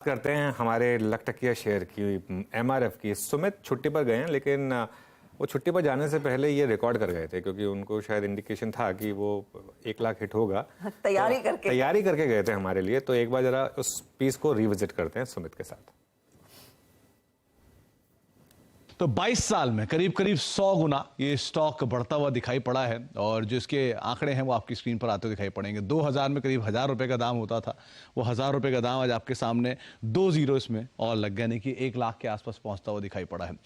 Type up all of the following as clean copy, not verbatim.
करते हैं हमारे लखटकिया शेयर की एमआरएफ की। सुमित छुट्टी पर गए हैं, लेकिन वो छुट्टी पर जाने से पहले ये रिकॉर्ड कर गए थे, क्योंकि उनको शायद इंडिकेशन था कि वो 1 लाख हिट होगा। तैयारी करके गए थे हमारे लिए। तो एक बार जरा उस पीस को रिविजिट करते हैं सुमित के साथ। तो 22 साल में करीब करीब 100 गुना ये स्टॉक बढ़ता हुआ दिखाई पड़ा है, और जो इसके आंकड़े हैं वो आपकी स्क्रीन पर आते हुए दिखाई पड़ेंगे। 2000 में करीब 1000 रुपए का दाम होता था, वो 1000 रुपए का दाम आज आपके सामने 2 जीरो इसमें और लग गए, यानी कि 1 लाख के आसपास पहुंचता हुआ दिखाई पड़ा है।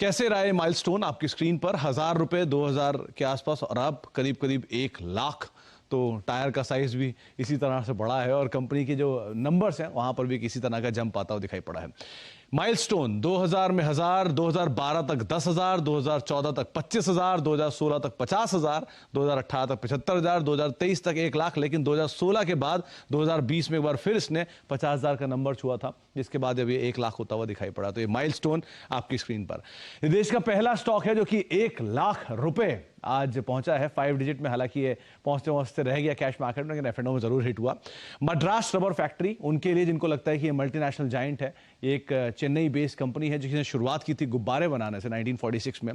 कैसे रहा ये माइलस्टोन आपकी स्क्रीन पर? 1000 रुपए 2000 के आसपास, और अब करीब करीब 1 लाख। तो टायर का साइज भी इसी तरह से बड़ा है, और कंपनी के जो नंबर्स हैं वहां पर भी किसी तरह का जंप आता हुआ दिखाई पड़ा है। माइलस्टोन 2000 में 1000, 2012 तक 10,000, 2014 तक 25,000, 2016 तक 50,000, 2018 तक 75,000, 2023 तक 1 लाख। लेकिन 2016 के बाद 2020 में एक बार फिर इसने 50,000 का नंबर छुआ था, जिसके बाद अब ये 1 लाख होता हुआ दिखाई पड़ा। तो ये माइलस्टोन आपकी स्क्रीन पर। ये देश का पहला स्टॉक है जो कि 1 लाख रुपए आज पहुंचा है 5 डिजिट में। हालांकि ये पहुंचते पहुंचते रह गया कैश मार्केट में, लेकिन एफ&ओ में जरूर हिट हुआ। मद्रास रबर फैक्ट्री, उनके लिए जिनको लगता है कि ये मल्टीनेशनल जाइंट है, एक चेन्नई बेस्ड कंपनी है जिसने शुरुआत की थी गुब्बारे बनाने से 1946 में,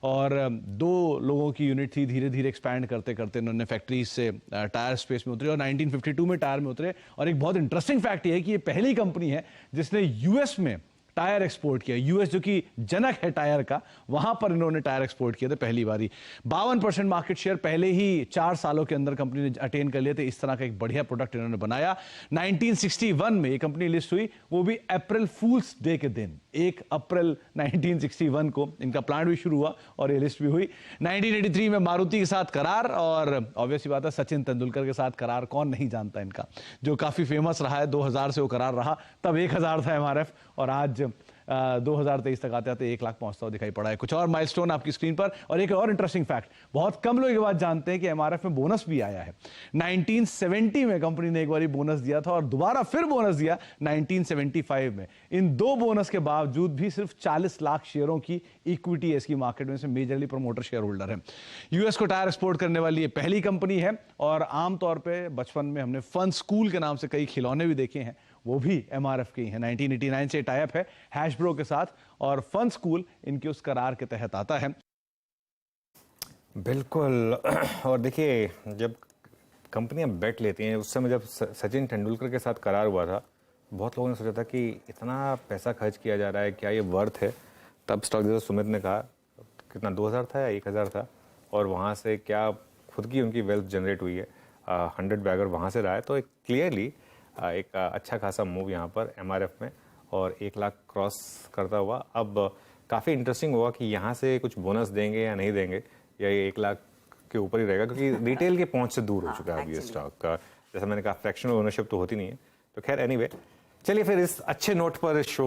और 2 लोगों की यूनिट थी। धीरे धीरे एक्सपैंड करते करते इन्होंने फैक्ट्रीज से टायर स्पेस में उतरे और 1952 में टायर में उतरे। और एक बहुत इंटरेस्टिंग फैक्ट ये है कि ये पहली कंपनी है जिसने यूएस में टायर एक्सपोर्ट किया। यूएस जो कि जनक है टायर का, वहां पर इन्होंने टायर एक्सपोर्ट किए थे पहली बारी। 52% मार्केट शेयर पहले ही 4 सालों के अंदर कंपनी ने अटेन कर लिए थे। इस तरह का एक बढ़िया प्रोडक्ट इन्होंने बनाया। 1961 में ये कंपनी लिस्ट हुई, वो भी अप्रैल फूल्स डे के दिन, 1 अप्रैल 1961 को इनका प्लांट भी शुरू हुआ और ये लिस्ट भी हुई। 1983 में मारुति के साथ करार, और ऑब्वियसली बात है सचिन तेंदुलकर के साथ करार कौन नहीं जानता इनका, जो काफी फेमस रहा है। 2000 से वो करार रहा, तब 1000 था एमआरएफ, और आज 2023 तक आते आते 1 लाख पहुंचता हुआ दिखाई पड़ा है। कुछ और माइलस्टोन आपकी स्क्रीन पर। और एक और इंटरेस्टिंग फैक्ट, बहुत कम लोग ये बात जानते हैं कि एमआरएफ में बोनस भी आया है। 1970 में कंपनी ने एक बार बोनस दिया था, और दोबारा फिर बोनस दिया 1975 में। इन 2 बोनस के बावजूद भी सिर्फ 40 लाख शेयरों की इक्विटी है इसकी मार्केट में से, मेजरली प्रमोटर शेयर होल्डर है। यूएस को टायर एक्सपोर्ट करने वाली ये पहली कंपनी है। और आमतौर पर बचपन में हमने फन स्कूल के नाम से कई खिलौने भी देखे हैं, वो भी एमआरएफ के ही हैं। 1989 से टाइप है हैशब्रो के साथ, और फन स्कूल इनके उस करार के तहत आता है। बिल्कुल। और देखिए, जब कंपनियां बेट लेती हैं, उस समय जब सचिन तेंदुलकर के साथ करार हुआ था, बहुत लोगों ने सोचा था कि इतना पैसा खर्च किया जा रहा है, क्या ये वर्थ है? तब स्टॉक, जैसे सुमित ने कहा, कितना 2000 था या 1000 था, और वहाँ से क्या खुद की उनकी वेल्थ जनरेट हुई है। 100 बैगर वहाँ से रहा है। तो क्लियरली एक अच्छा खासा मूव यहाँ पर एमआरएफ में, और 1 लाख क्रॉस करता हुआ। अब काफ़ी इंटरेस्टिंग होगा कि यहाँ से कुछ बोनस देंगे या नहीं देंगे, या ये 1 लाख के ऊपर ही रहेगा, क्योंकि रिटेल के पहुंच से दूर हो चुका है अब ये स्टॉक का। जैसा मैंने कहा, फ्रैक्शनल ओनरशिप तो होती नहीं है। तो खैर, एनीवे, चलिए फिर इस अच्छे नोट पर शो